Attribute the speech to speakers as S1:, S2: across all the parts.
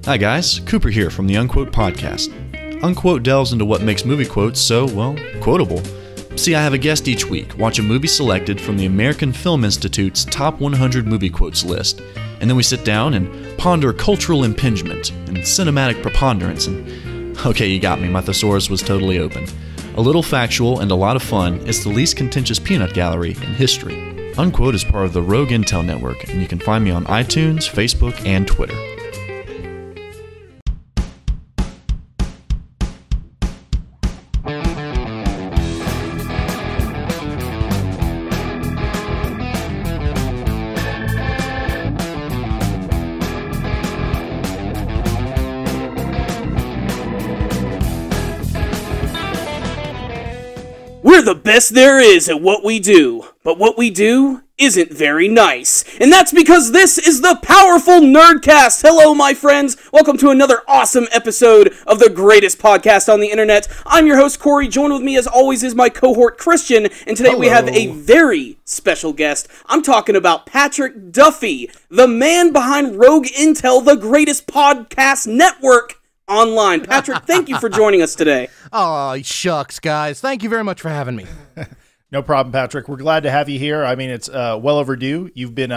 S1: Hi guys, Cooper here from the Unquote Podcast. Unquote delves into what makes movie quotes so, well, quotable. See, I have a guest each week, watch a movie selected from the American Film Institute's top 100 movie quotes list, and then we sit down and ponder cultural impingement and cinematic preponderance and... Okay, you got me, my thesaurus was totally open. A little factual and a lot of fun, it's the least contentious peanut gallery in history. Unquote is part of the Rogue Intel Network, and you can find me on iTunes, Facebook, and Twitter.
S2: We're the best there is at what we do, but what we do isn't very nice. And that's because this is the powerful Nerdcast. Hello, my friends. Welcome to another awesome episode of the greatest podcast on the internet. I'm your host, Corey. Joined with me, as always, is my cohort, Christian. And today we have a very special guest. I'm talking about Patrick Duffy, the man behind Rogue Intel, the greatest podcast network online. Patrick, thank you for joining us today.
S3: Oh, shucks, guys. Thank you very much for having me.
S4: No problem, Patrick. We're glad to have you here. I mean, it's well overdue. You've been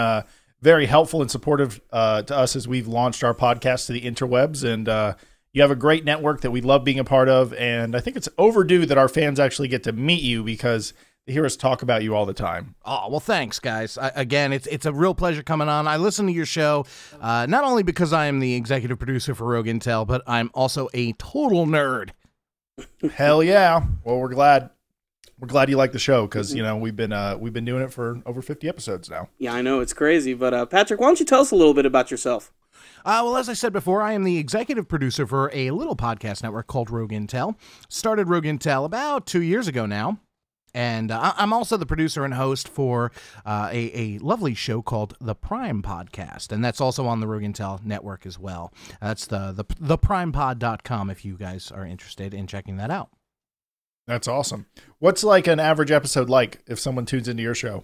S4: very helpful and supportive to us as we've launched our podcast to the interwebs, and you have a great network that we love being a part of, and I think it's overdue that our fans actually get to meet you because they hear us talk about you all the time.
S3: Oh, well, thanks, guys. Again, it's a real pleasure coming on. I listen to your show, not only because I am the executive producer for Rogue Intel, but I'm also a total nerd.
S4: Hell yeah. Well, we're glad you like the show because, you know, we've been doing it for over 50 episodes now.
S2: Yeah, I know. It's crazy. But Patrick, why don't you tell us a little bit about yourself?
S3: Well, as I said before, I am the executive producer for a little podcast network called Rogue Intel. Started Rogue Intel about 2 years ago now. And I'm also the producer and host for a lovely show called The Prime Podcast, and that's also on the Rogue Intel network as well. That's theprimepod.com if you guys are interested in checking that out.
S4: That's awesome. What's like an average episode like if someone tunes into your show?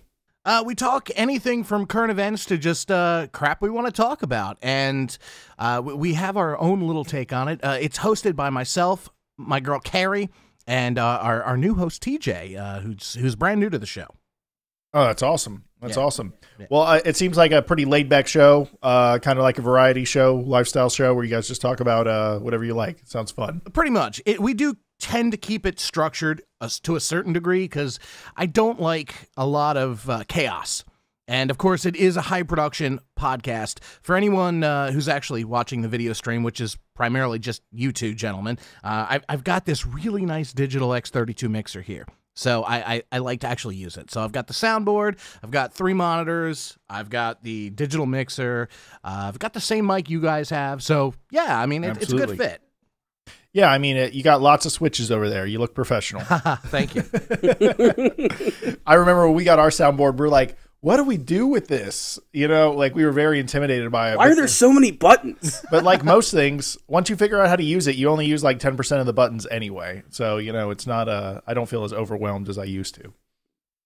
S3: We talk anything from current events to just crap we want to talk about, and we have our own little take on it. It's hosted by myself, my girl Carrie, and our new host, TJ, who's brand new to the show.
S4: Oh, that's awesome. That's awesome. Yeah. Well, it seems like a pretty laid-back show, kind of like a variety show, lifestyle show, where you guys just talk about whatever you like. It sounds fun.
S3: Pretty much. We do tend to keep it structured to a certain degree because I don't like a lot of chaos. And, of course, it is a high-production podcast. For anyone who's actually watching the video stream, which is primarily just you two gentlemen, I've got this really nice digital X32 mixer here. So I like to actually use it. So I've got the soundboard, I've got 3 monitors, I've got the digital mixer, I've got the same mic you guys have. So, yeah, I mean, it's a good fit.
S4: Yeah, I mean, you got lots of switches over there. You look professional.
S3: Thank you.
S4: I remember when we got our soundboard, we were like, what do we do with this? You know, like we were very intimidated by it.
S2: Why are there so many buttons?
S4: But like most things, once you figure out how to use it, you only use like 10% of the buttons anyway. So, you know, it's not I don't feel as overwhelmed as I used to.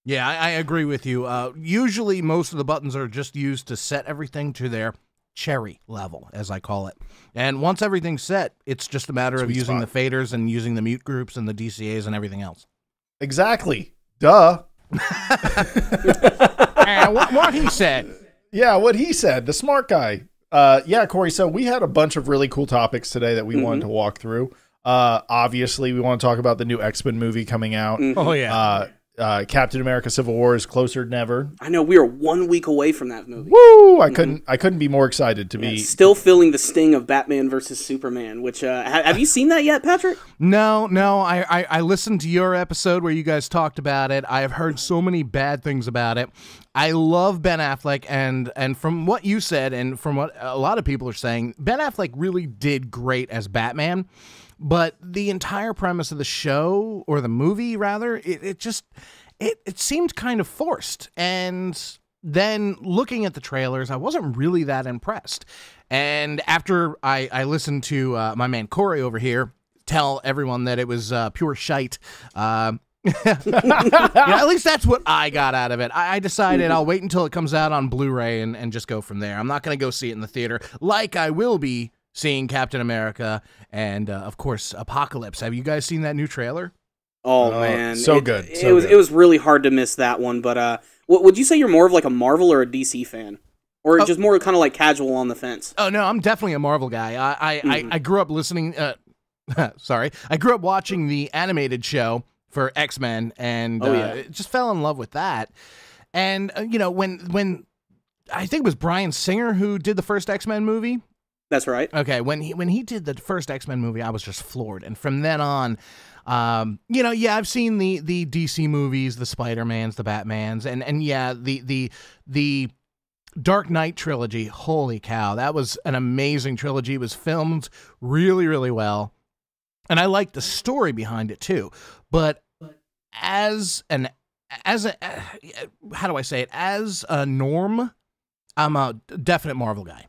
S3: Yeah, I agree with you. Usually most of the buttons are just used to set everything to their cherry level, as I call it. And once everything's set, it's just a matter of using the faders and using the mute groups and the DCAs and everything else.
S4: Exactly. Duh.
S3: What he said.
S4: Yeah, what he said, the smart guy. Yeah, Corey, so we had a bunch of really cool topics today that we wanted to walk through. Obviously, we want to talk about the new X-Men movie coming out.
S3: Oh, yeah.
S4: Captain America Civil War is closer than ever.
S2: I know, we are 1 week away from that movie.
S4: Woo! I couldn't be more excited to be.
S2: Still feeling the sting of Batman versus Superman, which, have you seen that yet, Patrick?
S3: No, I listened to your episode where you guys talked about it. I have heard so many bad things about it. I love Ben Affleck, and from what you said and from what a lot of people are saying, Ben Affleck really did great as Batman. But the entire premise of the show, or the movie rather, it seemed kind of forced. And then looking at the trailers, I wasn't really that impressed. And after I listened to my man Corey over here tell everyone that it was pure shite, at least that's what I got out of it. I decided I'll wait until it comes out on Blu-ray and just go from there. I'm not going to go see it in the theater like I will be seeing Captain America and, of course, Apocalypse. Have you guys seen that new trailer?
S2: Oh man,
S4: so good.
S2: It was really hard to miss that one. But would you say you're more of like a Marvel or a DC fan, or just more kind of like casual on the fence?
S3: Oh no, I'm definitely a Marvel guy. I grew up listening. Sorry, I grew up watching the animated show for X-Men, and just fell in love with that. And when I think it was Bryan Singer who did the first X-Men movie.
S2: That's right.
S3: Okay, when he did the first X-Men movie, I was just floored. And from then on, I've seen the DC movies, the Spider-Mans, the Batmans, and the Dark Knight trilogy. Holy cow, that was an amazing trilogy. It was filmed really, really well. And I liked the story behind it too. But as a norm, I'm a definite Marvel guy.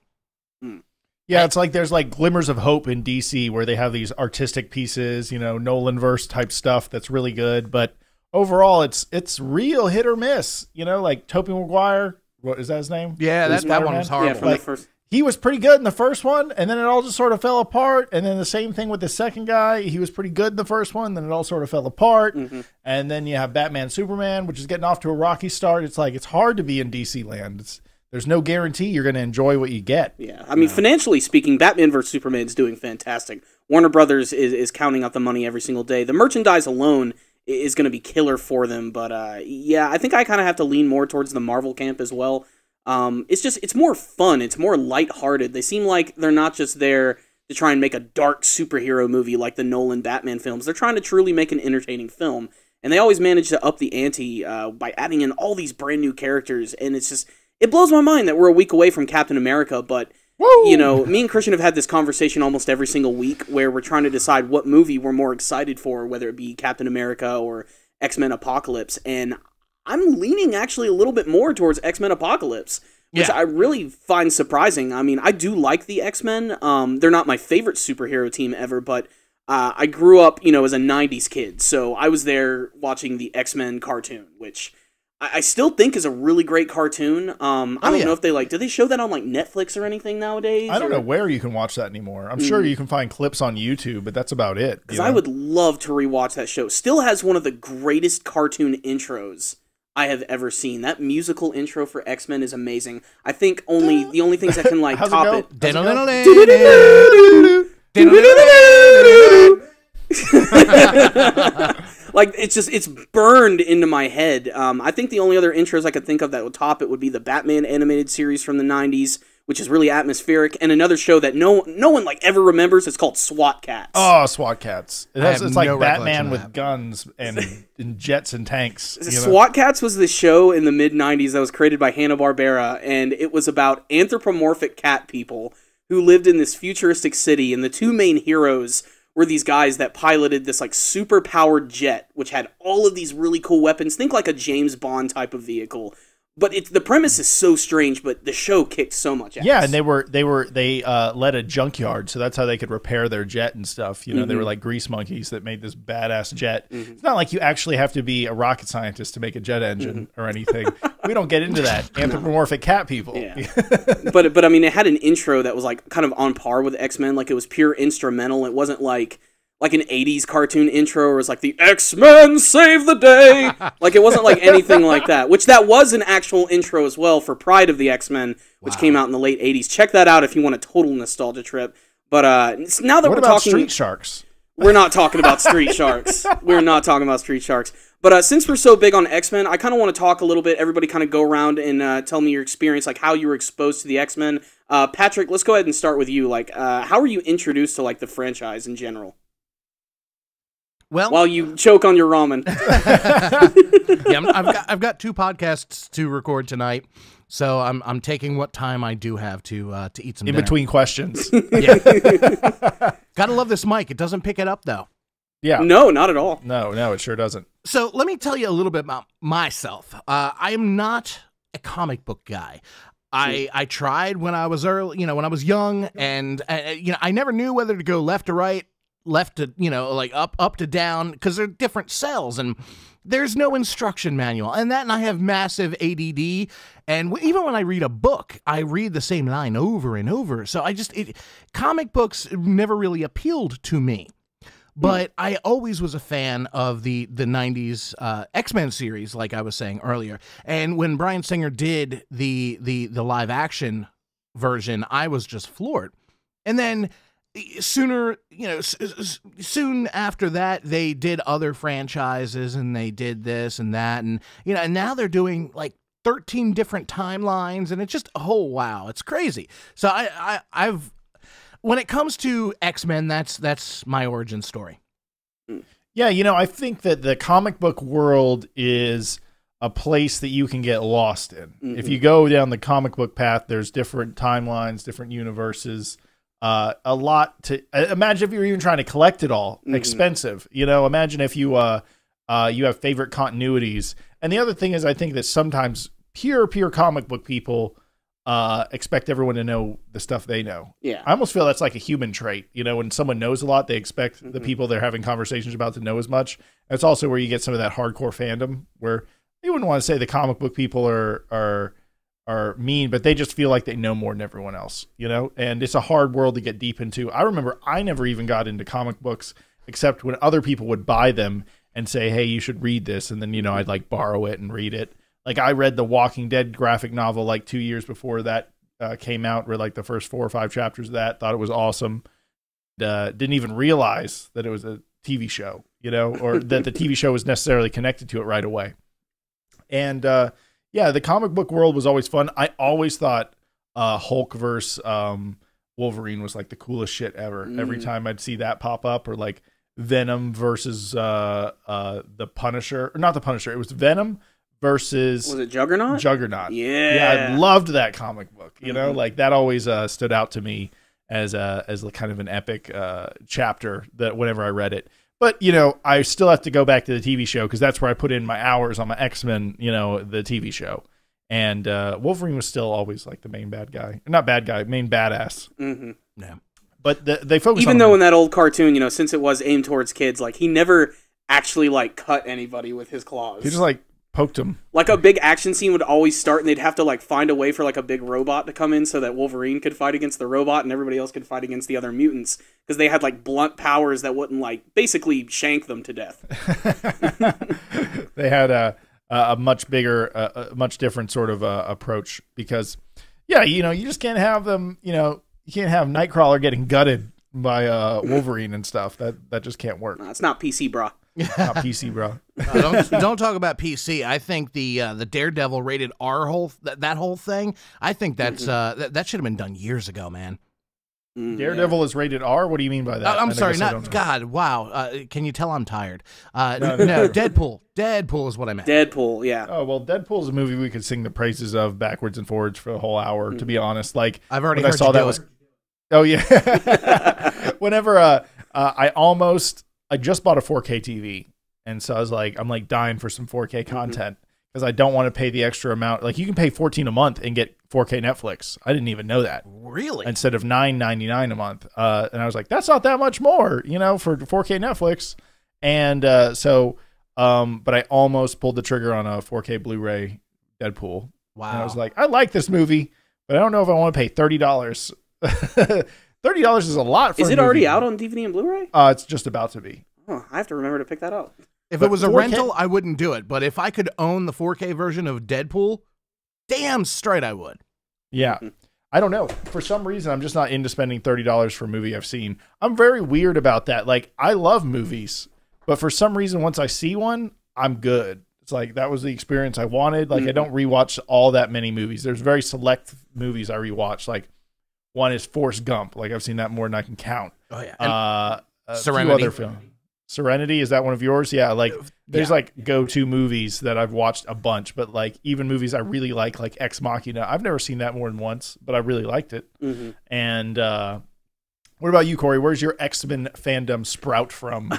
S4: Yeah, it's like there's like glimmers of hope in DC where they have these artistic pieces, Nolan-verse type stuff that's really good. But overall, it's real hit or miss. Like Tobey Maguire, what is that his name?
S3: Yeah, that one was horrible.
S2: Yeah,
S4: he was pretty good in the first one, and then it all just sort of fell apart. And then the same thing with the second guy. He was pretty good in the first one, then it all sort of fell apart. And then you have Batman, Superman, which is getting off to a rocky start. It's like it's hard to be in DC land. There's no guarantee you're going to enjoy what you get.
S2: Yeah, I mean, financially speaking, Batman vs. Superman is doing fantastic. Warner Brothers is counting out the money every single day. The merchandise alone is going to be killer for them. But I think I kind of have to lean more towards the Marvel camp as well. It's more fun. It's more lighthearted. They seem like they're not just there to try and make a dark superhero movie like the Nolan Batman films. They're trying to truly make an entertaining film. And they always manage to up the ante by adding in all these brand new characters. And it blows my mind that we're a week away from Captain America, but, me and Christian have had this conversation almost every single week where we're trying to decide what movie we're more excited for, whether it be Captain America or X-Men Apocalypse, and I'm leaning actually a little bit more towards X-Men Apocalypse, which I really find surprising. I mean, I do like the X-Men. They're not my favorite superhero team ever, but I grew up, as a 90s kid, so I was there watching the X-Men cartoon, which I still think is a really great cartoon. I don't know if do they show that on like Netflix or anything nowadays?
S4: I don't know where you can watch that anymore. I'm sure you can find clips on YouTube, but that's about it.
S2: Because I would love to rewatch that show. Still has one of the greatest cartoon intros I have ever seen. That musical intro for X-Men is amazing. I think the only things that can like top it. Like, it's burned into my head. I think the only other intros I could think of that would top it would be the Batman animated series from the 90s, which is really atmospheric, and another show that no one like ever remembers. It's called SWAT Cats.
S4: Oh, SWAT Cats. It's like Batman with guns and jets and tanks.
S2: SWAT Cats was the show in the mid-90s that was created by Hanna-Barbera, and it was about anthropomorphic cat people who lived in this futuristic city, and the two main heroes were these guys that piloted this like super powered jet, which had all of these really cool weapons. Think like a James Bond type of vehicle. But the premise is so strange, but the show kicked so much ass.
S4: Yeah, and they led a junkyard, so that's how they could repair their jet and stuff. They were like grease monkeys that made this badass jet. It's not like you actually have to be a rocket scientist to make a jet engine or anything. We don't get into that. Anthropomorphic cat people.
S2: Yeah. but I mean, it had an intro that was like kind of on par with X-Men. Like it was pure instrumental. It wasn't like an 80s cartoon intro where it was like, the X-Men save the day. Like, it wasn't like anything like that, which that was an actual intro as well for Pride of the X-Men, which came out in the late 80s. Check that out if you want a total nostalgia trip. But now that we're talking...
S4: Street Sharks?
S2: We're not talking about Street Sharks. We're not talking about Street Sharks. But since we're so big on X-Men, I kind of want to talk a little bit. Everybody kind of go around and tell me your experience, like how you were exposed to the X-Men. Patrick, let's go ahead and start with you. Like, how were you introduced to like the franchise in general?
S3: Well,
S2: while you choke on your ramen.
S3: I've got 2 podcasts to record tonight, so I'm taking what time I do have to eat some
S4: in
S3: dinner.
S4: Between questions.
S3: Yeah. Gotta love this mic. It doesn't pick it up though.
S2: Yeah. No, not at all.
S4: No, it sure doesn't.
S3: So let me tell you a little bit about myself. I am not a comic book guy. I tried when I was when I was young, and I never knew whether to go left or right. left to, like up to down, because they're different cells, and there's no instruction manual. And I have massive ADD, and even when I read a book, I read the same line over and over. So comic books never really appealed to me. But I always was a fan of the 90s X-Men series, like I was saying earlier. And when Bryan Singer did the live action version, I was just floored. And then soon after that, they did other franchises, and they did this and that, and and now they're doing like 13 different timelines, and it's just, oh wow, it's crazy. So I've when it comes to X-Men, that's my origin story.
S4: Yeah, I think that the comic book world is a place that you can get lost in. Mm-hmm. If you go down the comic book path, there's different timelines, different universes, a lot to imagine. If you're even trying to collect it all, expensive. Imagine if you have favorite continuities. And the other thing is, I think that sometimes pure comic book people expect everyone to know the stuff they know.
S2: Yeah.
S4: I almost feel that's like a human trait. When someone knows a lot, they expect the people they're having conversations about to know as much. It's also where you get some of that hardcore fandom, where you wouldn't want to say the comic book people are mean, but they just feel like they know more than everyone else, and it's a hard world to get deep into. I remember I never even got into comic books except when other people would buy them and say, hey, you should read this. And then, I'd like borrow it and read it. Like I read the Walking Dead graphic novel like 2 years before that came out, read like the first 4 or 5 chapters of that, thought it was awesome. Didn't even realize that it was a TV show, or that the TV show was necessarily connected to it right away. And yeah, the comic book world was always fun. I always thought Hulk versus Wolverine was like the coolest shit ever. Every time I'd see that pop up, or like Venom versus the Punisher, or not the Punisher, it was Venom versus,
S2: was it Juggernaut?
S4: Juggernaut.
S2: Yeah,
S4: I loved that comic book. Like that always stood out to me as kind of an epic chapter that whenever I read it. But I still have to go back to the TV show, because that's where I put in my hours on my X-Men. The TV show, and Wolverine was still always like the main bad guy, not bad guy, main badass.
S2: Mm-hmm.
S3: Yeah.
S4: But they focus
S2: even though in that old cartoon, since it was aimed towards kids, like he never actually like cut anybody with his claws.
S4: He just like poked him.
S2: Like a big action scene would always start, and they'd have to like find a way for like a big robot to come in so that Wolverine could fight against the robot and everybody else could fight against the other mutants, because they had like blunt powers that wouldn't like basically shank them to death.
S4: They had a much bigger, a much different sort of approach, because you just can't have them. You can't have Nightcrawler getting gutted by Wolverine and stuff. That just can't work.
S2: It's not PC, brah.
S4: Not PC, bro.
S3: Don't talk about PC. I think the Daredevil rated R that whole thing, I think that's that should have been done years ago, man.
S4: Daredevil is rated R? What do you mean by that?
S3: I'm sorry, not God. Wow. Can you tell I'm tired? No, Deadpool. Deadpool is what I meant.
S2: Deadpool, yeah.
S4: Oh, well, Deadpool is a movie we could sing the praises of backwards and forwards for a whole hour, to be honest. Like,
S3: I've already heard I saw you that do was.
S4: Oh yeah. Whenever I just bought a 4K TV, and so I'm like dying for some 4K content, because I don't want to pay the extra amount. Like, you can pay $14 a month and get 4K Netflix. I didn't even know that.
S3: Really?
S4: Instead of $9.99 a month. And I was like, that's not that much more, for 4K Netflix. And but I almost pulled the trigger on a 4K Blu-ray Deadpool.
S3: Wow.
S4: And I was like, I like this movie, but I don't know if I want to pay $30. $30 is a lot for
S2: Is it already out on DVD and Blu-ray?
S4: It's just about to be.
S2: Oh, I have to remember to pick that up.
S3: If it was a rental, I wouldn't do it. But if I could own the 4K version of Deadpool, damn straight I would.
S4: Yeah. I don't know. For some reason, I'm just not into spending $30 for a movie I've seen. I'm very weird about that. Like, I love movies, but for some reason, once I see one, I'm good. It's like, that was the experience I wanted. Like, I don't rewatch all that many movies. There's very select movies I rewatch. Like, one is Forrest Gump. Like, I've seen that more than I can count.
S3: Oh, yeah.
S4: Serenity. Few other films. Serenity, is that one of yours? Yeah, like there's like go-to movies that I've watched a bunch, but like even movies I really like Ex Machina. I've never seen that more than once, but I really liked it. And what about you, Corey? Where's your X-Men fandom sprout from?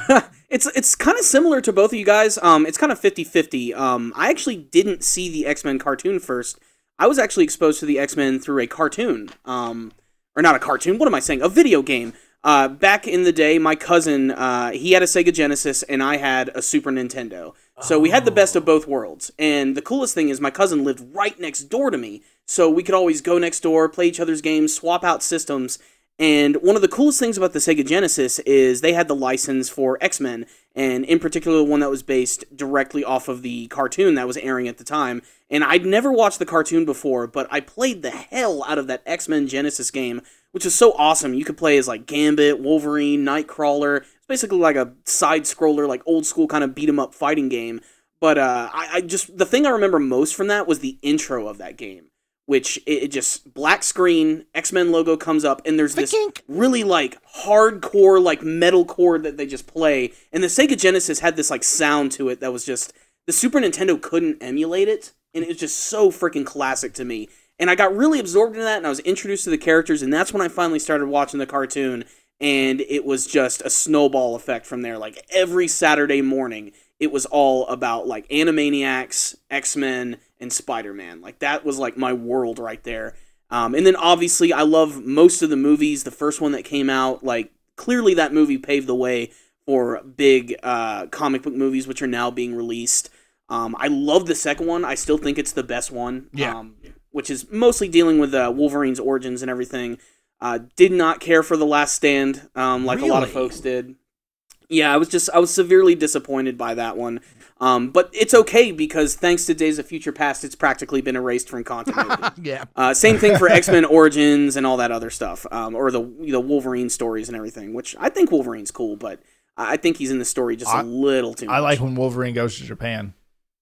S2: It's kind of similar to both of you guys. It's kind of 50-50. I actually didn't see the X-Men cartoon first. I was actually exposed to the X-Men through a cartoon. Or not a cartoon, what am I saying? A video game. Back in the day, my cousin, he had a Sega Genesis, and I had a Super Nintendo. So we had the best of both worlds. And the coolest thing is my cousin lived right next door to me, so we could always go next door, play each other's games, swap out systems. And one of the coolest things about the Sega Genesis is they had the license for X-Men, and in particular one that was based directly off of the cartoon that was airing at the time. And I'd never watched the cartoon before, but I played the hell out of that X-Men Genesis game, which is so awesome. You could play as like Gambit, Wolverine, Nightcrawler. It's basically like a side-scroller, like old-school kind of beat-em-up fighting game. But I just, the thing I remember most from that was the intro of that game, which it just, black screen, X-Men logo comes up, and there's this really, like, hardcore, like, metal chord that they just play. And the Sega Genesis had this, like, sound to it that was just, the Super Nintendo couldn't emulate it, and it was just so freaking classic to me. And I got really absorbed in that, and I was introduced to the characters, and that's when I finally started watching the cartoon, and it was just a snowball effect from there. Like, every Saturday morning, it was all about, like, Animaniacs, X-Men, and Spider-Man. Like, that was, like, my world right there. And then, obviously, I love most of the movies. The first one that came out, like, clearly that movie paved the way for big comic book movies, which are now being released. I love the second one. I still think it's the best one.
S3: Yeah.
S2: Which is mostly dealing with Wolverine's origins and everything. Did not care for The Last Stand, like a lot of folks did. Yeah, I was severely disappointed by that one. But it's okay because thanks to Days of Future Past, it's practically been erased from continuity.
S3: Yeah.
S2: Same thing for X-Men Origins and all that other stuff, or the Wolverine stories and everything, which I think Wolverine's cool, but I think he's in the story just a little too much.
S4: I like when Wolverine goes to Japan.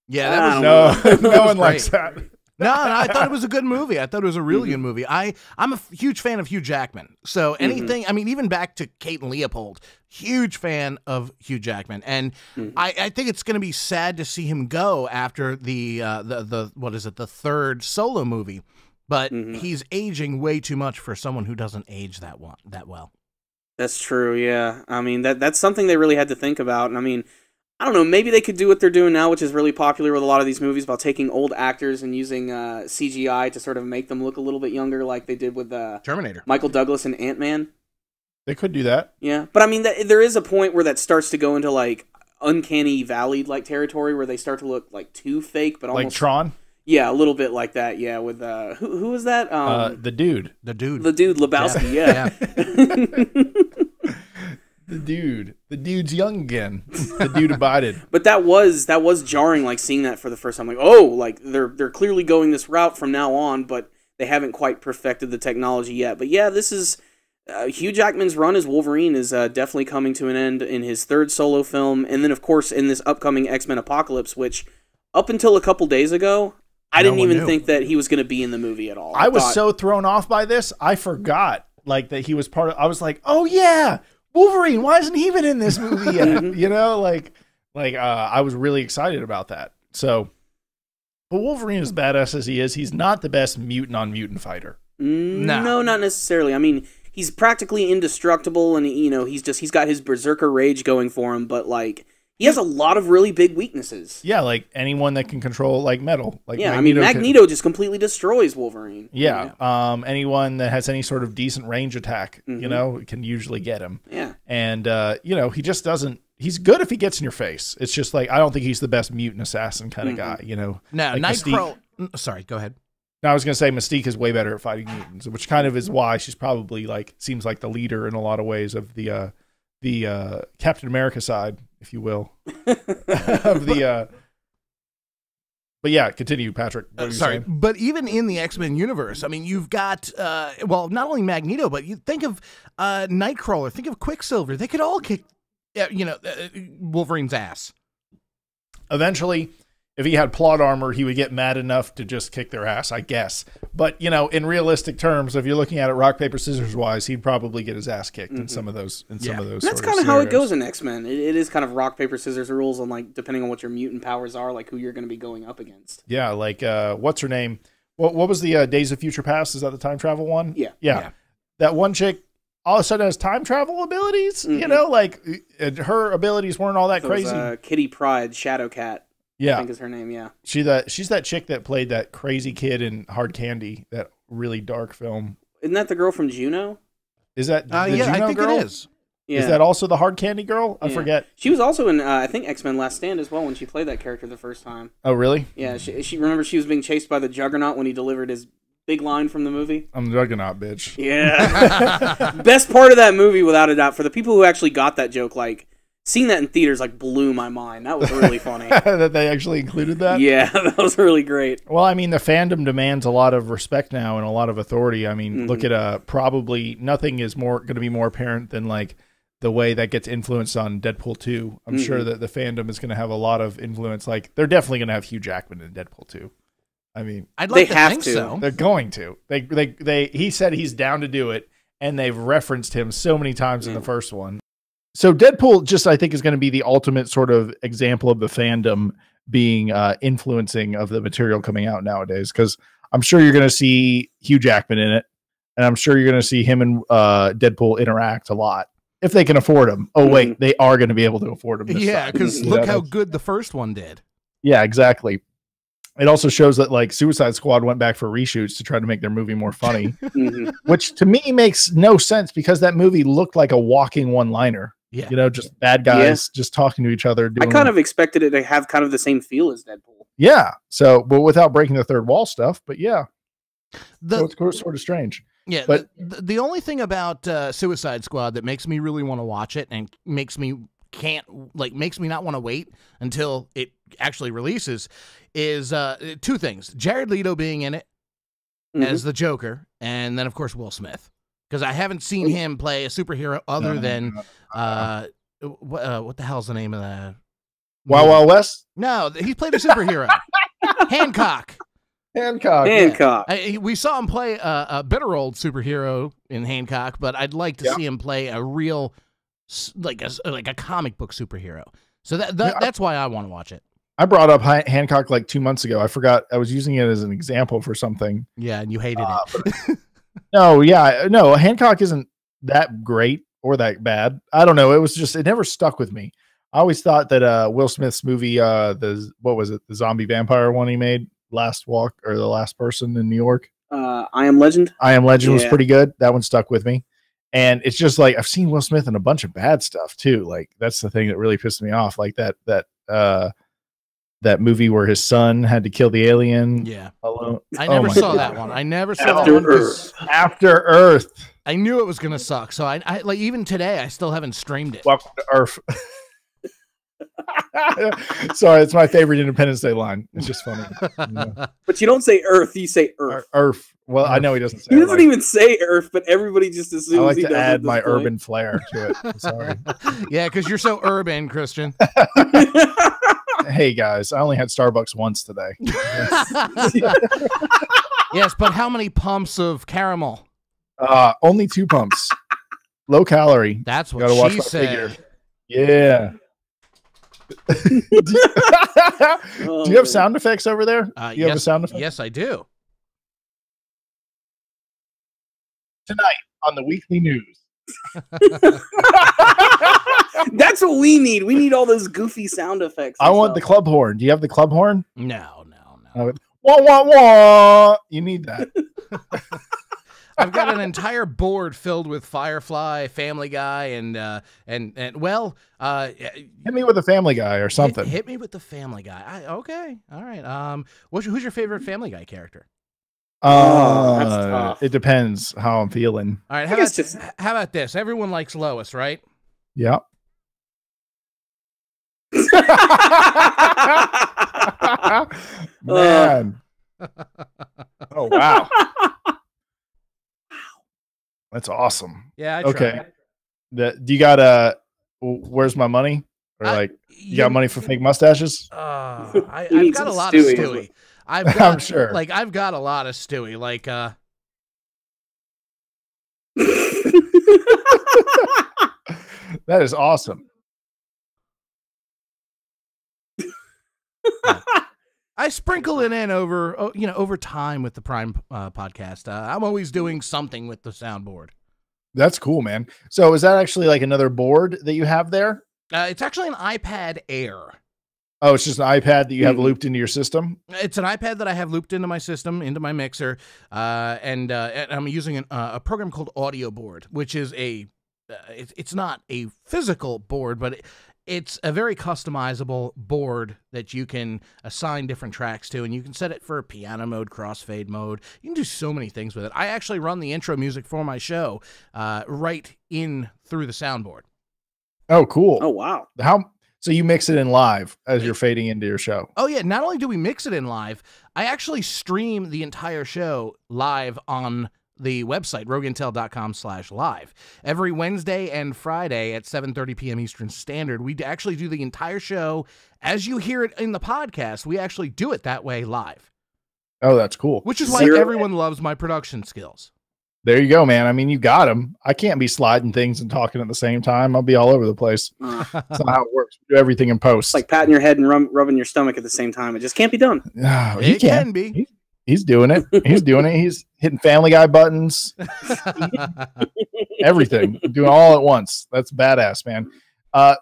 S3: Yeah, that was
S4: no one likes that.
S3: No, I thought it was a good movie. I thought it was a really good movie. I'm a huge fan of Hugh Jackman. So anything, I mean, even back to Kate and Leopold, huge fan of Hugh Jackman. And I think it's going to be sad to see him go after the what is it, the third solo movie. But he's aging way too much for someone who doesn't age that well.
S2: That's true, yeah. I mean, that's something they really had to think about. And I mean, I don't know, maybe they could do what they're doing now, which is really popular with a lot of these movies, about taking old actors and using CGI to sort of make them look a little bit younger, like they did with
S3: Terminator.
S2: Michael Douglas and Ant-Man.
S4: They could do that.
S2: Yeah, but I mean, there is a point where that starts to go into, like, uncanny valley-like territory, where they start to look, like, too fake, but almost...
S4: Like Tron?
S2: Yeah, a little bit like that, yeah, with... who was that?
S4: The dude.
S3: The dude,
S2: Lebowski, yeah.
S4: The dude's young again. The dude abided.
S2: But that was jarring, like, seeing that for the first time. Like, oh, like, they're clearly going this route from now on, but they haven't quite perfected the technology yet. But yeah, this is... Hugh Jackman's run as Wolverine is definitely coming to an end in his third solo film. And then, of course, in this upcoming X-Men Apocalypse, which, up until a couple days ago, I didn't even think that he was going to be in the movie at all.
S4: I was so thrown off by this, I forgot, like, that he was part of... I was like, oh, yeah! Wolverine, why hasn't he been in this movie yet? You know, I was really excited about that. So, but Wolverine, as badass as he is, he's not the best mutant on mutant fighter.
S2: No, not necessarily. I mean, he's practically indestructible, and he's got his berserker rage going for him. But like, he has a lot of really big weaknesses.
S4: Yeah, like anyone that can control like metal. Like
S2: yeah, Magneto just completely destroys Wolverine.
S4: Yeah, anyone that has any sort of decent range attack, can usually get him.
S2: Yeah,
S4: and he just doesn't. He's good if he gets in your face. It's just like I don't think he's the best mutant assassin kind of guy.
S3: No,
S4: like
S3: Nightcrawler. Sorry, go ahead.
S4: No, I was going to say Mystique is way better at fighting mutants, which kind of is why she's probably seems like the leader in a lot of ways of the Captain America side, if you will, of the. But yeah, continue, Patrick.
S3: Sorry, but even in the X-Men universe, I mean, you've got not only Magneto, but you think of Nightcrawler, think of Quicksilver. They could all kick, Wolverine's ass.
S4: Eventually, if he had plot armor, he would get mad enough to just kick their ass, I guess. But, in realistic terms, if you're looking at it rock, paper, scissors wise, he'd probably get his ass kicked in some of those.
S2: That's kind of how it goes in X-Men. It is kind of rock, paper, scissors rules on, depending on what your mutant powers are, who you're going to be going up against.
S4: Yeah, what's her name? What was the Days of Future Past? Is that the time travel one?
S2: Yeah.
S4: That one chick all of a sudden has time travel abilities? Her abilities weren't all that crazy.
S2: Kitty Pryde, Shadowcat.
S4: Yeah.
S2: I think is her name, yeah.
S4: She's that chick that played that crazy kid in Hard Candy, that really dark film.
S2: Isn't that the girl from Juno?
S4: Is that the
S3: Yeah,
S4: Juno
S3: I think
S4: girl?
S3: it is.
S2: Yeah.
S4: Is that also the hard candy girl? I forget.
S2: She was also in, I think, X-Men Last Stand as well when she played that character the first time.
S4: Oh, really?
S2: Yeah, she remember she was being chased by the Juggernaut when he delivered his big line from the movie.
S4: I'm the Juggernaut, bitch.
S2: Yeah. Best part of that movie, without a doubt, for the people who actually got that joke, like, seeing that in theaters, like, blew my mind. That was really funny.
S4: That they actually included that?
S2: Yeah, that was really great.
S4: Well, I mean, the fandom demands a lot of respect now and a lot of authority. I mean, look at probably nothing is going to be more apparent than like the way that gets influenced on Deadpool 2. I'm sure that the fandom is going to have a lot of influence. Like, they're definitely going to have Hugh Jackman in Deadpool 2. I mean,
S3: I'd like
S2: They
S3: to
S2: have
S3: think
S2: to.
S3: so.
S4: they're going to. He said he's down to do it, and they've referenced him so many times in the first one. So Deadpool just, I think, is going to be the ultimate sort of example of the fandom being influencing of the material coming out nowadays. Because I'm sure you're going to see Hugh Jackman in it, and I'm sure you're going to see him and Deadpool interact a lot if they can afford him. Oh wait, they are going to be able to afford him.
S3: Yeah, because look how good the first one did.
S4: Yeah, exactly. It also shows that like Suicide Squad went back for reshoots to try to make their movie more funny, which to me makes no sense because that movie looked like a walking one-liner.
S3: Yeah.
S4: You know, just bad guys just talking to each other.
S2: I kind of expected it to have kind of the same feel as Deadpool.
S4: Yeah. So, but without breaking the third wall stuff. But yeah,
S3: The,
S4: so it's sort of strange.
S3: Yeah,
S4: But-
S3: the only thing about Suicide Squad that makes me really want to watch it and makes me not want to wait until it actually releases is two things: Jared Leto being in it as the Joker, and then of course Will Smith, because I haven't seen him play a superhero other than what the hell's the name of that?
S4: Wild Wild West.
S3: No, he played a superhero. Hancock.
S4: Hancock.
S3: We saw him play a bitter old superhero in Hancock, but I'd like to see him play a real, like a comic book superhero. So that's why I want to watch it.
S4: I brought up Hancock like 2 months ago. I forgot I was using it as an example for something.
S3: Yeah, and you hated it.
S4: No, Hancock isn't that great or that bad. I don't know. It was just, it never stuck with me. I always thought that Will Smith's movie, the zombie vampire one he made, Last Walk or The Last Person in New York.
S2: I Am Legend.
S4: I Am Legend was pretty good. That one stuck with me. And it's just like, I've seen Will Smith in a bunch of bad stuff too. Like that's the thing that really pissed me off. Like that movie where his son had to kill the alien.
S3: Yeah.
S4: Alone.
S3: I never saw that one. I never saw that one.
S4: After Earth.
S3: I knew it was going to suck. So I like even today, I still haven't streamed it.
S4: Welcome to Earth. Sorry, it's my favorite Independence Day line. It's just funny. Yeah.
S2: But you don't say Earth, you say Earth.
S4: Earth. Well, I know he doesn't say
S2: He doesn't
S4: it.
S2: even say Earth, but everybody just assumes
S4: I like
S2: he
S4: to
S2: does
S4: add
S2: at this
S4: my
S2: point.
S4: urban flair to it. I'm sorry.
S3: Yeah, because you're so urban, Christian.
S4: Hey guys, I only had Starbucks once today.
S3: Yes, but how many pumps of caramel?
S4: Only 2 pumps. Low calorie.
S3: That's what
S4: Gotta watch
S3: she
S4: my
S3: said.
S4: figure. Yeah. Do you have sound effects over there? Do you have a sound effect?
S3: Yes, I do.
S4: Tonight on the weekly news.
S2: That's what we need. We need all those goofy sound effects.
S4: I want the club horn. Do you have the club horn?
S3: No.
S4: Wah, wah, wah. You need that.
S3: I've got an entire board filled with Firefly, Family Guy, and well,
S4: Hit me with a Family Guy or something.
S3: Hit me with the Family Guy. Okay, all right. Who's your favorite Family Guy character?
S2: That's tough.
S4: It depends how I'm feeling.
S3: All right,
S2: I guess just-
S3: how about this? Everyone likes Lois, right?
S4: Yeah. Man. Oh wow. That's awesome.
S3: Yeah. I
S4: Okay. Do you got where's my money? Or like you got money for fake mustaches?
S3: I've
S2: need
S3: got a
S2: some
S3: lot
S2: Stewie.
S3: of Stewie. I've got,
S4: I'm sure.
S3: Like I've got a lot of Stewie. Like
S4: That is awesome.
S3: I sprinkle it in over time with the Prime podcast. I'm always doing something with the soundboard.
S4: That's cool, man. So is that actually like another board that you have there?
S3: It's actually an iPad Air.
S4: Oh, it's just an iPad that you have looped into your system?
S3: It's an iPad that I have looped into my system, into my mixer, and I'm using a program called Audio Board, which is it's not a physical board, but it's a very customizable board that you can assign different tracks to, and you can set it for piano mode, crossfade mode. You can do so many things with it. I actually run the intro music for my show right in through the soundboard.
S4: Oh, cool.
S2: Oh, wow.
S4: So you mix it in live as you're fading into your show?
S3: Oh, yeah. Not only do we mix it in live, I actually stream the entire show live on the website, rogueintel.com/live. Every Wednesday and Friday at 7:30 p.m. Eastern Standard, we actually do the entire show as you hear it in the podcast. We actually do it that way live.
S4: Oh, that's cool.
S3: Which is why everyone loves my production skills.
S4: There you go, man. I mean, you got them. I can't be sliding things and talking at the same time. I'll be all over the place. That's not how it works. We do everything in post.
S2: It's like patting your head and rubbing your stomach at the same time. It just can't be done.
S4: Oh,
S3: it can be.
S4: He's doing it. He's doing it. He's hitting Family Guy buttons. Everything. Doing all at once. That's badass, man.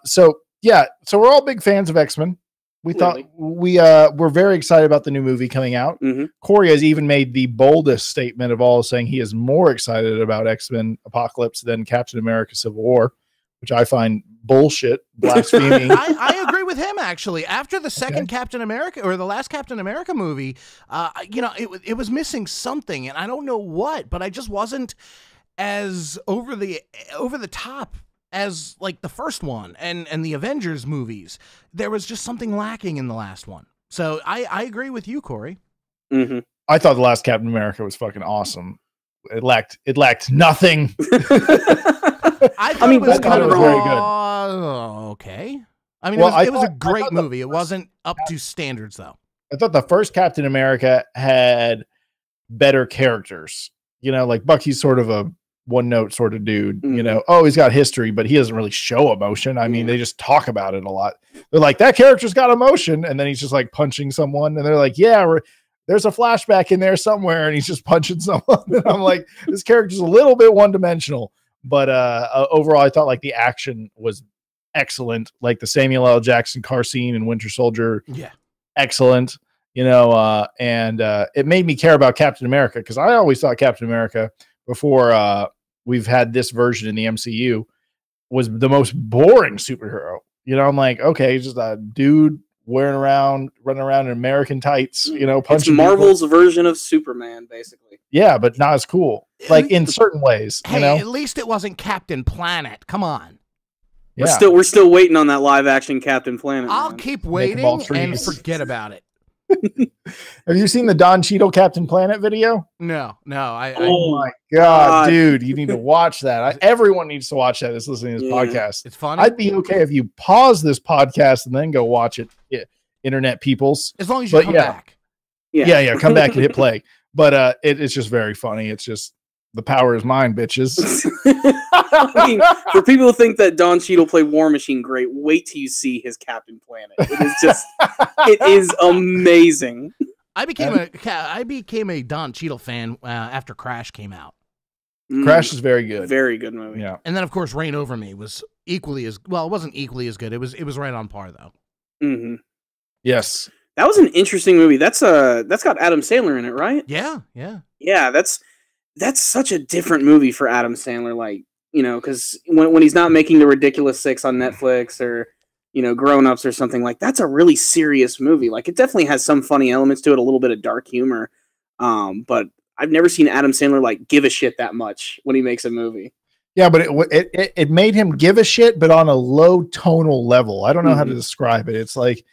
S4: So we're all big fans of X-Men. We thought we're very excited about the new movie coming out.
S2: Mm-hmm.
S4: Corey has even made the boldest statement of all, saying he is more excited about X-Men Apocalypse than Captain America Civil War, which I find bullshit, blasphemy.
S3: I agree with him, actually. After the second Captain America, or the last Captain America movie, it was missing something, and I don't know what, but I just wasn't as over the top as like the first one and the Avengers movies. There was just something lacking in the last one. So I agree with you, Corey.
S2: Mm-hmm.
S4: I thought the last Captain America was fucking awesome. It lacked nothing.
S3: I mean, it was kind of
S4: very good.
S3: Okay. I mean, it was a great movie. It wasn't up to standards, though.
S4: I thought the first Captain America had better characters. You know, like Bucky's sort of a one-note sort of dude.
S2: Mm-hmm.
S4: You know, he's got history, but he doesn't really show emotion. I mean, they just talk about it a lot. They're like, that character's got emotion, and then he's just like punching someone, and they're like, there's a flashback in there somewhere, and he's just punching someone. And I'm like, this character's a little bit one-dimensional. But overall, I thought like the action was excellent. Like the Samuel L. Jackson car scene in Winter Soldier, excellent. You know, and it made me care about Captain America, because I always thought Captain America, before we've had this version in the MCU, was the most boring superhero. You know, I'm like, okay, he's just a dude running around in American tights. You know, punching.
S2: It's Marvel's version of Superman, basically.
S4: Yeah, but not as cool. Like in certain ways,
S3: hey,
S4: you know.
S3: At least it wasn't Captain Planet. Come on.
S4: Yeah.
S2: We're still waiting on that live action Captain Planet.
S3: I'll
S2: man.
S3: keep waiting and forget about it.
S4: Have you seen the Don Cheadle Captain Planet video?
S3: No.
S4: Oh my God, dude, you need to watch that. Everyone needs to watch that that's listening to this podcast.
S3: It's funny.
S4: I'd be okay if you pause this podcast and then go watch it. Internet peoples.
S3: As long as you come back.
S4: Yeah, come back and hit play. But it's just very funny. It's just, the power is mine, bitches.
S2: I mean, for people who think that Don Cheadle played War Machine great, wait till you see his Captain Planet. It is just, it is amazing.
S3: I became a Don Cheadle fan after Crash came out.
S4: Crash is very good.
S2: Very good movie.
S4: Yeah.
S3: And then of course Reign Over Me was equally as well. It wasn't equally as good. It was right on par though.
S2: Mm-hmm.
S4: Yes.
S2: That was an interesting movie. That's got Adam Sandler in it, right?
S3: Yeah.
S2: Yeah, that's such a different movie for Adam Sandler. Like, you know, because when he's not making The Ridiculous Six on Netflix or, you know, Grown Ups or something, like that's a really serious movie. Like it definitely has some funny elements to it, a little bit of dark humor. But I've never seen Adam Sandler like give a shit that much when he makes a movie.
S4: Yeah, but it made him give a shit, but on a low tonal level. I don't know how to describe it. It's like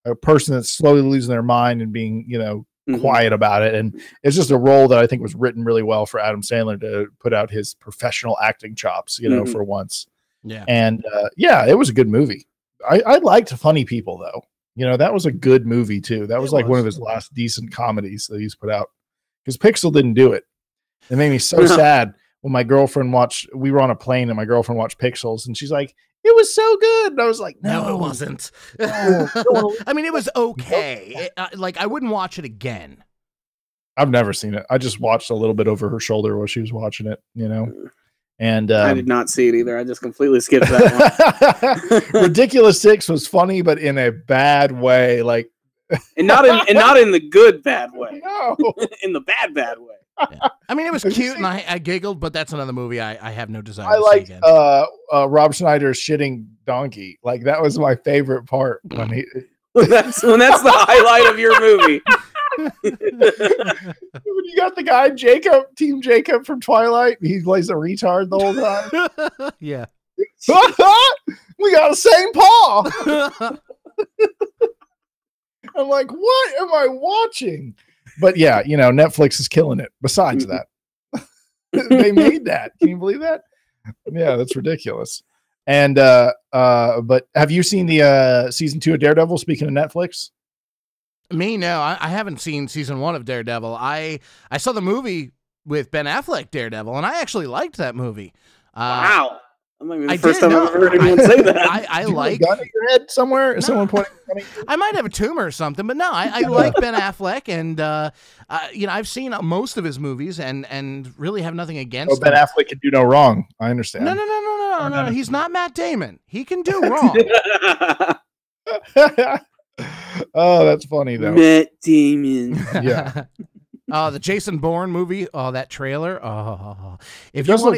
S4: a person that's slowly losing their mind and being, you know, quiet about it. And it's just a role that I think was written really well for Adam Sandler to put out his professional acting chops, you know, for once.
S3: Yeah.
S4: And it was a good movie. I liked Funny People though. You know, that was a good movie too. That was one of his last decent comedies that he's put out, because Pixel didn't do it. It made me so sad when my girlfriend we were on a plane and my girlfriend watched Pixels and she's like, it was so good. And I was like, no,
S3: it wasn't.
S4: No.
S3: I mean, it was okay. Like, I wouldn't watch it again.
S4: I've never seen it. I just watched a little bit over her shoulder while she was watching it, you know. And
S2: I did not see it either. I just completely skipped that one.
S4: Ridiculous Six was funny, but in a bad way. Like,
S2: and not in the good bad way.
S4: no,
S2: in the bad way.
S3: Yeah. I mean, it was cute, and I giggled, but that's another movie I have no desire
S4: I
S3: to
S4: like
S3: see again.
S4: Rob Schneider's shitting donkey. Like, that was my favorite part when he.
S2: That's the highlight of your movie.
S4: When you got the guy Jacob, Team Jacob from Twilight, he plays a retard the whole time.
S3: Yeah.
S4: We got the same paw. I'm like, what am I watching? But yeah, Netflix is killing it. Besides that, they made that. Can you believe that? Yeah, that's ridiculous. And but have you seen the season 2 of Daredevil? Speaking of Netflix.
S3: Me, no, I haven't seen season 1 of Daredevil. I saw the movie with Ben Affleck, Daredevil, and I actually liked that movie.
S2: Wow. That might be the first time I've ever heard anyone say that.
S3: I like
S4: a gun in your head somewhere. No. Someone pointing.
S3: I might have a tumor or something, but no, I like Ben Affleck, and I've seen most of his movies, and really have nothing against.
S4: Oh, Ben Affleck can do no wrong. I understand.
S3: No. He's not Matt Damon. He can do wrong.
S4: Oh, that's funny though.
S2: Matt Damon.
S4: Yeah.
S3: The Jason Bourne movie. Oh, that trailer. Oh, if you want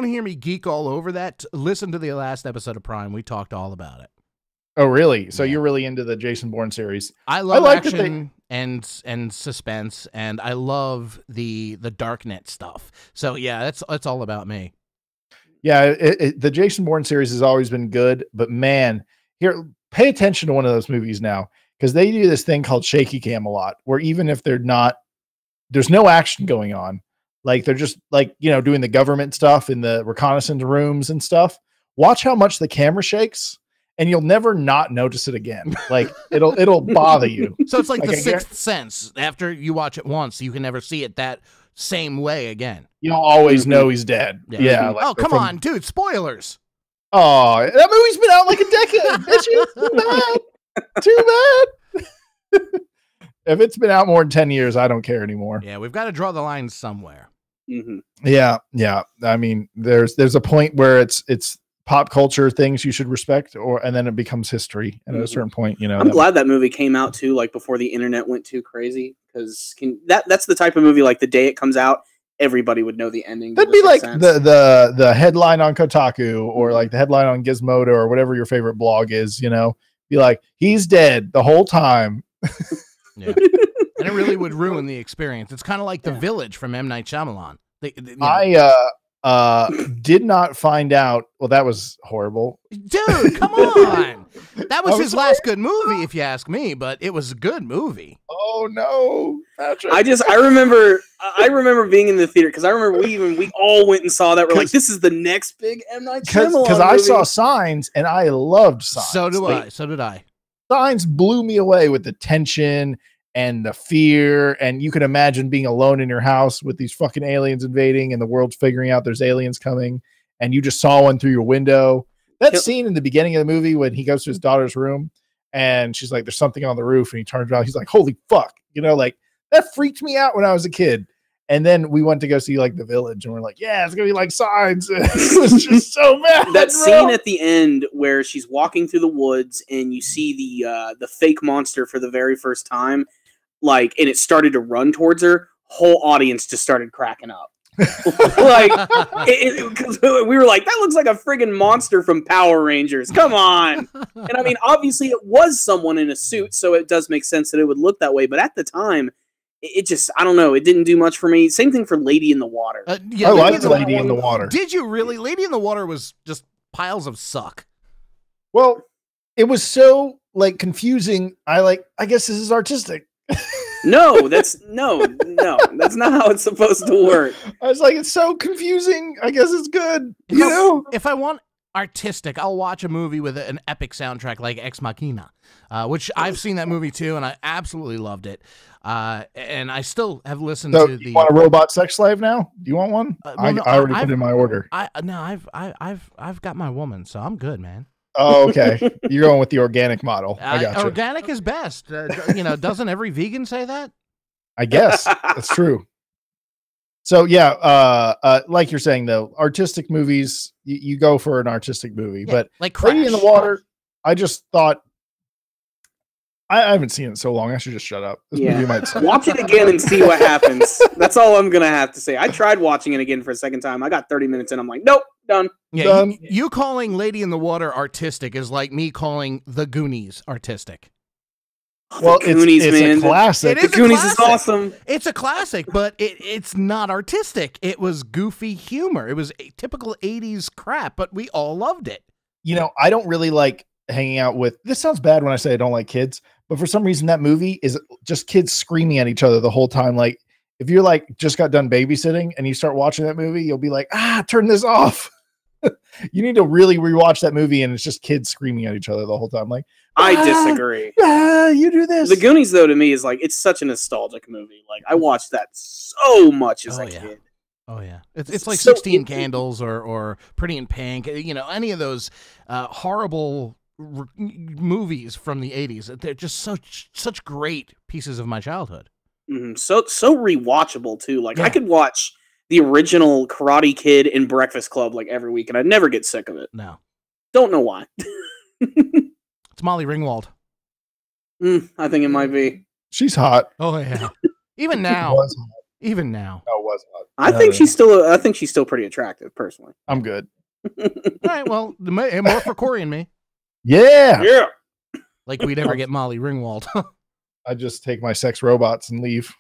S3: to hear me geek all over that, listen to the last episode of Prime. We talked all about it.
S4: Oh, really? So you're really into the Jason Bourne series?
S3: I love action and suspense, and I love the Darknet stuff. So yeah, that's all about me.
S4: Yeah, the Jason Bourne series has always been good, but man, here, pay attention to one of those movies now, because they do this thing called shaky cam a lot, where even if there's no action going on, like they're just like, doing the government stuff in the reconnaissance rooms and stuff. Watch how much the camera shakes, and you'll never not notice it again. Like it'll bother you.
S3: So it's like The Sixth Sense. After you watch it once, you can never see it that same way again.
S4: You'll always know he's dead. Yeah.
S3: Like come on, dude! Spoilers.
S4: Oh, that movie's been out like a decade. Too bad. If it's been out more than 10 years, I don't care anymore.
S3: Yeah, we've got to draw the line somewhere.
S2: Mm-hmm.
S4: Yeah. I mean, there's a point where it's pop culture things you should respect, and then it becomes history. And at a certain point,
S2: I'm glad that movie came out too, like before the internet went too crazy, because that's the type of movie, like the day it comes out, everybody would know the ending.
S4: That'd be like the headline on Kotaku, or like the headline on Gizmodo, or whatever your favorite blog is. Be like, he's dead the whole time.
S3: Yeah, and it really would ruin the experience. It's kind of like The Village from M. Night Shyamalan.
S4: I did not find out. Well, that was horrible.
S3: Dude, come on. That was his last good movie, if you ask me, but it was a good movie.
S4: Oh no, Patrick.
S2: I remember being in the theater, because I remember we all went and saw that. We're like, this is the next big M. Night Shyamalan
S4: because I saw Signs and I loved Signs.
S3: So did I.
S4: Signs blew me away with the tension and the fear, and you can imagine being alone in your house with these fucking aliens invading, and the world's figuring out there's aliens coming, and you just saw one through your window. That scene in the beginning of the movie when he goes to his daughter's room and she's like, there's something on the roof, and he turns around, he's like, holy fuck, like that freaked me out when I was a kid. And then we went to go see like The Village, and we're like, yeah, it's gonna be like Signs. It was just so bad.
S2: That scene at the end where she's walking through the woods and you see the fake monster for the very first time, and it started to run towards her, whole audience just started cracking up. Because we were like, that looks like a friggin' monster from Power Rangers. Come on. And I mean, obviously it was someone in a suit, so it does make sense that it would look that way. But at the time, it just, I don't know, it didn't do much for me. Same thing for Lady in the Water.
S4: I liked Lady in the Water.
S3: Did you really? Lady in the Water was just piles of suck.
S4: Well, it was so confusing. I guess this is artistic.
S2: No, that's not how it's supposed to work.
S4: I was like, it's so confusing. I guess it's good.
S3: If I want artistic, I'll watch a movie with an epic soundtrack like Ex Machina, which I've seen that movie too, and I absolutely loved it. And I still have listened to the.
S4: You want a robot sex slave now? Do you want one? I already put in my order.
S3: I've got my woman, so I'm good, man.
S4: Oh, okay. You're going with the organic model. I gotcha.
S3: Organic is best. Doesn't every vegan say that?
S4: I guess that's true. So yeah, like you're saying though, artistic movies, you go for an artistic movie, but
S3: like
S4: Lady in the
S3: Crash.
S4: Water, I just thought I haven't seen it in so long. I should just shut up. This movie might suck.
S2: Watch it again and see what happens. That's all I'm gonna have to say. I tried watching it again for a second time. I got 30 minutes in. I'm like, nope, done.
S3: Yeah,
S4: Done.
S3: you calling Lady in the Water artistic is like me calling The Goonies artistic.
S4: Well,
S2: The Goonies,
S4: it's
S2: man.
S4: a classic.
S3: It is
S2: The Goonies
S3: a
S2: is
S3: classic.
S2: awesome.
S3: It's a classic, but it's not artistic. It was goofy humor. It was a typical 80s crap, but we all loved it.
S4: You know, I don't really like hanging out with, this sounds bad when I say I don't like kids, but for some reason that movie is just kids screaming at each other the whole time. Like if you're like just got done babysitting and you start watching that movie, you'll be like, turn this off. You need to really rewatch that movie and it's just kids screaming at each other the whole time. Like,
S2: I disagree.
S4: You do this.
S2: The Goonies, though, to me is like, it's such a nostalgic movie. Like, I watched that so much as a kid.
S3: Oh yeah, it's like
S2: So
S3: 16 Candles or Pretty in Pink. You know, any of those horrible movies from the 80s. They're just such great pieces of my childhood.
S2: Mm-hmm. So rewatchable too. Like
S3: Yeah.
S2: I could watch the original Karate Kid and Breakfast Club like every week, and I'd never get sick of it.
S3: No,
S2: Don't know why.
S3: it's Molly Ringwald.
S2: I think it might be.
S4: She's hot.
S3: Oh yeah, even now,
S4: Was hot.
S3: even now.
S4: No, it was hot.
S2: I think she's still pretty attractive, personally.
S4: I'm good.
S3: All right, well, more for Corey and me.
S4: Yeah.
S2: Yeah.
S3: Like we'd ever get Molly Ringwald.
S4: I just take my sex robots and leave.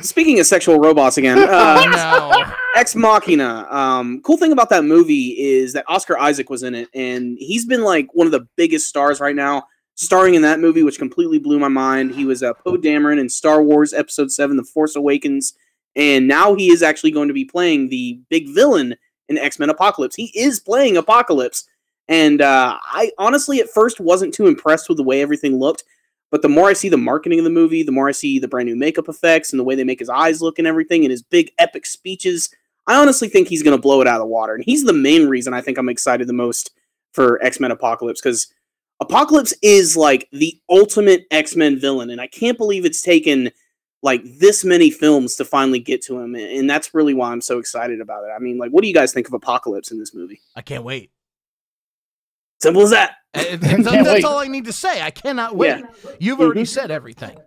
S2: Speaking of sexual robots again,
S3: No.
S2: Ex Machina. Cool thing about that movie is that Oscar Isaac was in it, and he's been like one of the biggest stars right now, starring in that movie, which completely blew my mind. He was Poe Dameron in Star Wars Episode 7, The Force Awakens, and now he is actually going to be playing the big villain in X-Men Apocalypse. He is playing Apocalypse, and I honestly at first wasn't too impressed with the way everything looked, but the more I see the marketing of the movie, the more I see the brand new makeup effects and the way they make his eyes look and everything and his big epic speeches, I honestly think he's going to blow it out of the water. And he's the main reason I think I'm excited the most for X-Men Apocalypse, because Apocalypse is like the ultimate X-Men villain, and I can't believe it's taken like this many films to finally get to him, and that's really why I'm so excited about it. I mean, like, what do you guys think of Apocalypse in this movie?
S3: I can't wait.
S2: Simple as that.
S3: That's all I need to say. I cannot wait.
S2: Yeah.
S3: You've already said everything.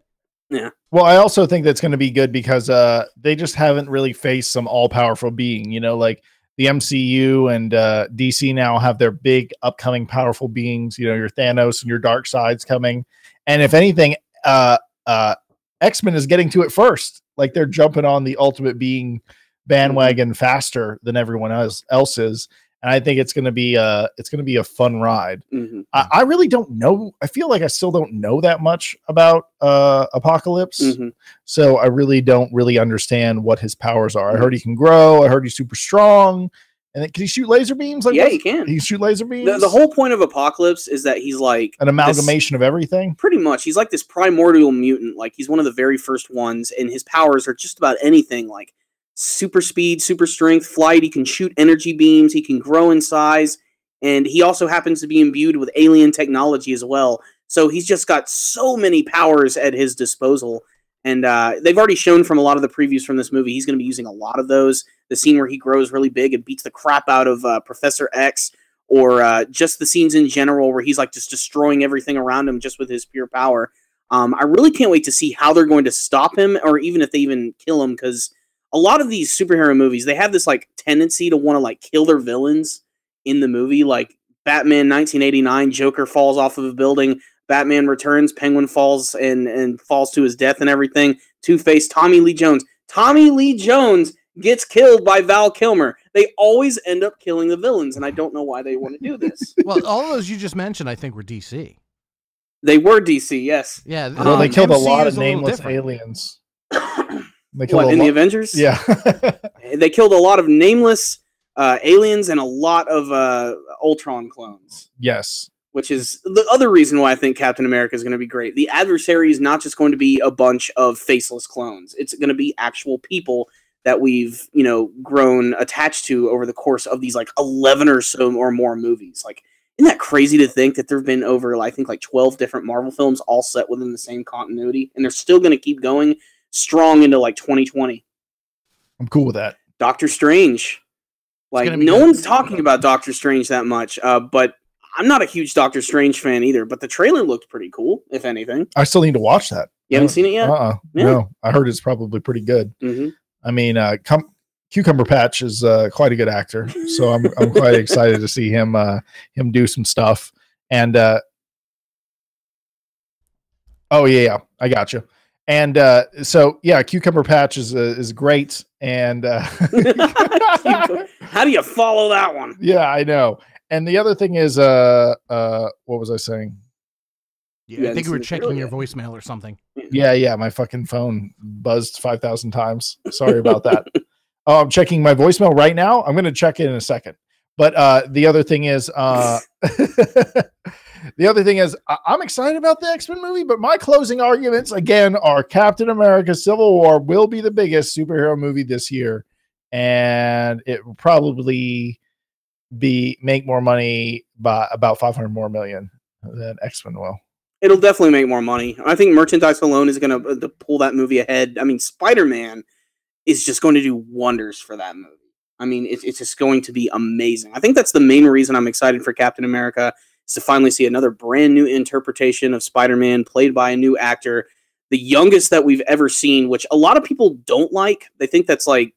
S2: Yeah.
S4: Well, I also think that's going to be good because they just haven't really faced some all-powerful being. You know, like the MCU and DC now have their big upcoming powerful beings. You know, your Thanos and your Darkseids coming. And if anything, X-Men is getting to it first. Like they're jumping on the ultimate being bandwagon faster than everyone else is. And I think it's going to be a fun ride.
S2: Mm-hmm.
S4: I really don't know. I feel like I still don't know that much about Apocalypse.
S2: Mm-hmm.
S4: So I really don't really understand what his powers are. I heard he can grow. I heard he's super strong. And then, can he shoot laser beams? Like
S2: Yeah, he can.
S4: He can shoot laser beams?
S2: The whole point of Apocalypse is that he's like
S4: an amalgamation of everything?
S2: Pretty much. He's like this primordial mutant. Like, he's one of the very first ones, and his powers are just about anything. Like, super speed, super strength, flight. He can shoot energy beams. He can grow in size. And he also happens to be imbued with alien technology as well. So he's just got so many powers at his disposal. And they've already shown from a lot of the previews from this movie, he's going to be using a lot of those. The scene where he grows really big and beats the crap out of Professor X, or just the scenes in general where he's like just destroying everything around him just with his pure power. I really can't wait to see how they're going to stop him, or even if they even kill him, because a lot of these superhero movies, they have this like tendency to want to like kill their villains in the movie. Like Batman 1989, Joker falls off of a building. Batman Returns, Penguin falls and falls to his death and everything. Two-Face, Tommy Lee Jones. Tommy Lee Jones gets killed by Val Kilmer. They always end up killing the villains, and I don't know why they want to do this.
S3: Well, all of those you just mentioned, I think, were DC.
S2: They were DC, yes.
S3: Yeah.
S4: Well, they killed a lot
S3: MCU
S4: of
S3: is a little
S4: nameless
S3: different.
S4: aliens.
S2: What, in the Avengers?
S4: Yeah.
S2: They killed a lot of nameless aliens and a lot of Ultron clones.
S4: Yes.
S2: Which is the other reason why I think Captain America is going to be great. The adversary is not just going to be a bunch of faceless clones. It's going to be actual people that we've, grown attached to over the course of these like 11 or so or more movies. Like, isn't that crazy to think that there have been over, I think, like 12 different Marvel films all set within the same continuity, and they're still going to keep going. strong into like 2020.
S4: I'm cool with that.
S2: Doctor Strange. Like, no one's talking about Doctor Strange that much, but I'm not a huge Doctor Strange fan either, but the trailer looked pretty cool, if anything.
S4: I still need to watch that.
S2: You haven't seen it yet?
S4: Yeah. No, I heard it's probably pretty good.
S2: Mm-hmm.
S4: I mean, Cucumber Patch is quite a good actor, so I'm quite excited to see him do some stuff. And oh yeah, I got you. And so yeah, Cucumber Patch is great. And
S2: how do you follow that one?
S4: Yeah, I know. And the other thing is, what was I saying?
S3: Yeah, I think you were checking your voicemail or something.
S4: Yeah, my fucking phone buzzed 5,000 times. Sorry about that. Oh, I'm checking my voicemail right now. I'm going to check it in a second. But the other thing is, I'm excited about the X-Men movie, but my closing arguments again are Captain America: Civil War will be the biggest superhero movie this year, and it will probably make more money by about 500 more million than X-Men will.
S2: It'll definitely make more money. I think merchandise alone is going to pull that movie ahead. I mean, Spider-Man is just going to do wonders for that movie. I mean, it's just going to be amazing. I think that's the main reason I'm excited for Captain America, is to finally see another brand new interpretation of Spider-Man played by a new actor, the youngest that we've ever seen, which a lot of people don't like. They think that's like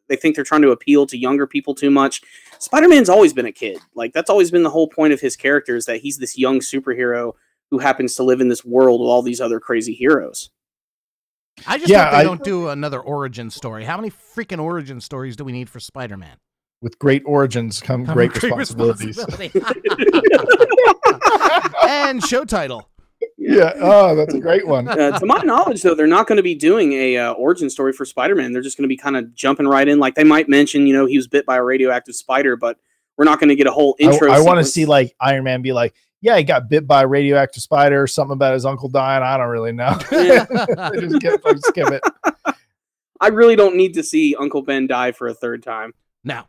S2: they think they're trying to appeal to younger people too much. Spider-Man's always been a kid. Like, that's always been the whole point of his character, is that he's this young superhero who happens to live in this world with all these other crazy heroes.
S3: I just hope they don't do another origin story. How many freaking origin stories do we need for Spider-Man?
S4: With great origins come great responsibilities.
S3: And show title.
S4: Yeah. Oh, that's a great one.
S2: To my knowledge, though, they're not going to be doing a origin story for Spider-Man. They're just going to be kind of jumping right in. Like, they might mention, he was bit by a radioactive spider, but we're not going to get a whole intro.
S4: I want to see like Iron Man be like, yeah, he got bit by a radioactive spider, something about his uncle dying. I don't really know.
S2: Yeah.
S4: just skip it.
S2: I really don't need to see Uncle Ben die for a third time.
S3: No.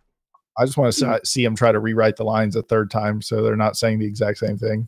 S4: I just want to see him try to rewrite the lines a third time so they're not saying the exact same thing.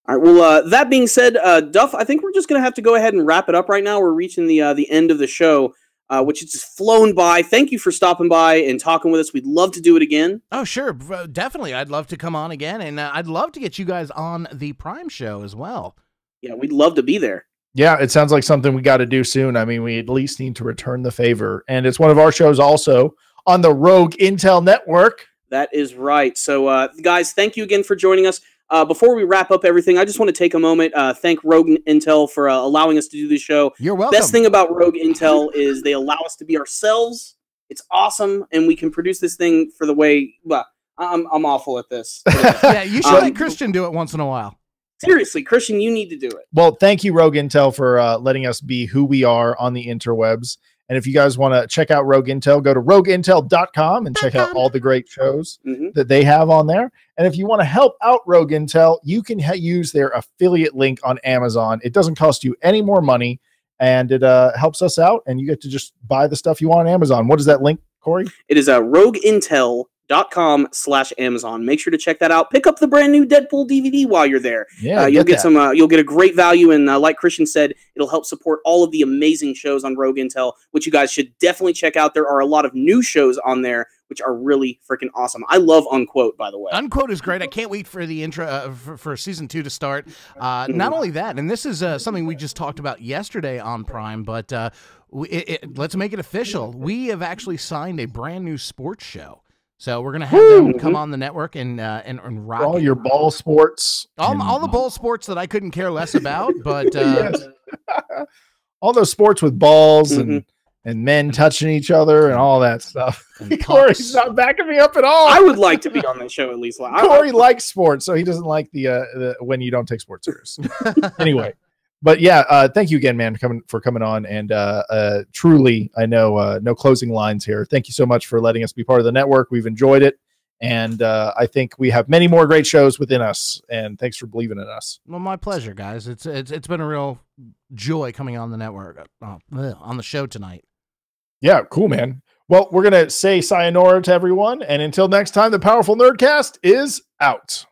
S2: All right. Well, that being said, Duff, I think we're just going to have to go ahead and wrap it up right now. We're reaching the end of the show, which has just flown by. Thank you for stopping by and talking with us. We'd love to do it again.
S3: Oh, sure. Definitely. I'd love to come on again, and I'd love to get you guys on the Prime show as well.
S2: Yeah, we'd love to be there.
S4: Yeah, it sounds like something we got to do soon. I mean, we at least need to return the favor. And it's one of our shows also on the Rogue Intel Network.
S2: That is right. So, guys, thank you again for joining us. Before we wrap up everything, I just want to take a moment, thank Rogue Intel for allowing us to do this show.
S3: You're welcome.
S2: Best thing about Rogue Intel is they allow us to be ourselves. It's awesome, and we can produce this thing for the way. Well, I'm awful at this.
S3: Yeah, you should let Christian do it once in a while.
S2: Seriously, Christian, you need to do it.
S4: Well, thank you, Rogue Intel, for letting us be who we are on the interwebs. And if you guys want to check out Rogue Intel, go to rogueintel.com and check out all the great shows that they have on there. And if you want to help out Rogue Intel, you can use their affiliate link on Amazon. It doesn't cost you any more money, and it helps us out, and you get to just buy the stuff you want on Amazon. What is that link, Corey?
S2: It is rogueintel.com/Amazon. Make sure to check that out. Pick up the brand new Deadpool DVD while you're there.
S4: Yeah,
S2: you'll get you'll get a great value, and like Christian said, it'll help support all of the amazing shows on Rogue Intel, which you guys should definitely check out. There are a lot of new shows on there which are really freaking awesome. I love Unquote, by the way.
S3: Unquote is great. I can't wait for the intro for season 2 to start. Not only that, and this is something we just talked about yesterday on Prime, but let's make it official. We have actually signed a brand new sports show. So we're gonna have them come on the network and rock
S4: all your ball sports,
S3: all the ball sports that I couldn't care less about, but
S4: all those sports with balls and men touching each other and all that stuff. Corey's not backing me up at all.
S2: I would like to be on that show at least.
S4: Corey likes sports, so he doesn't like the when you don't take sports serious. Anyway. But yeah, thank you again, man, for coming on. And truly, I know no closing lines here. Thank you so much for letting us be part of the network. We've enjoyed it. And I think we have many more great shows within us. And thanks for believing in us.
S3: Well, my pleasure, guys. It's been a real joy coming on the network, on the show tonight.
S4: Yeah, cool, man. Well, we're going to say sayonara to everyone. And until next time, the Powerful Nerdcast is out.